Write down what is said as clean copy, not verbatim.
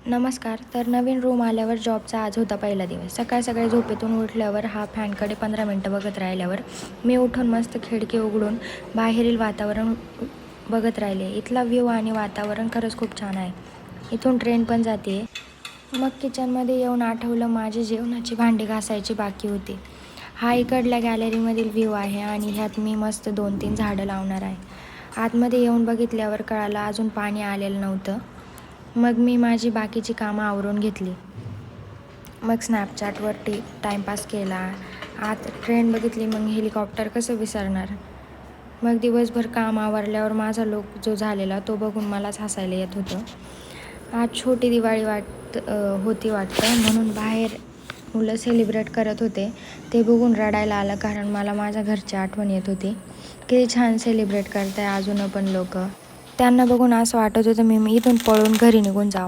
नमस्कार. तर नवीन रूम आल्यावर जॉबचा आज होता पहिला दिवस. सकाळी झोपेतून उठल्यावर हा फॅनकडे 15 मिनटं बघत राहिल्यावर मी उठून मस्त खिडकी उघडून बाहेरील वातावरण बघत राहिले. इथला व्ह्यू आणि वातावरण खरंच खूप छान आहे. इथून ट्रेन पण जाते. मग किचनमध्ये येऊन आठवलं माझी जेवणाची भांडी घासायची बाकी होती. हा इकडल्या गॅलरीमधील व्ह्यू आहे आणि ह्यात मी मस्त 2-3 झाडं लावणार आहे. आतमध्ये येऊन बघितल्यावर कळालं अजून पाणी आलेलं नव्हतं. मग मी माझी बाकीची कामं आवरून घेतली. मग स्नॅपचॅटवरती टाईमपास केला. आत ट्रेन बघितली, मग हेलिकॉप्टर कसं विसरणार. मग दिवसभर काम आवरल्यावर माझा लूक जो झालेला तो बघून मलाच हसायला येत होतं. आज छोटी दिवाळी होती वाटतं, म्हणून बाहेर मुलं सेलिब्रेट करत होते. ते बघून रडायला आलं, कारण मला माझ्या घरची आठवण येत होती. किती छान सेलिब्रेट करताय अजून पण लोक. त्यांना बघून असं वाटत होतं मी इथून पळून घरी निघून जावं.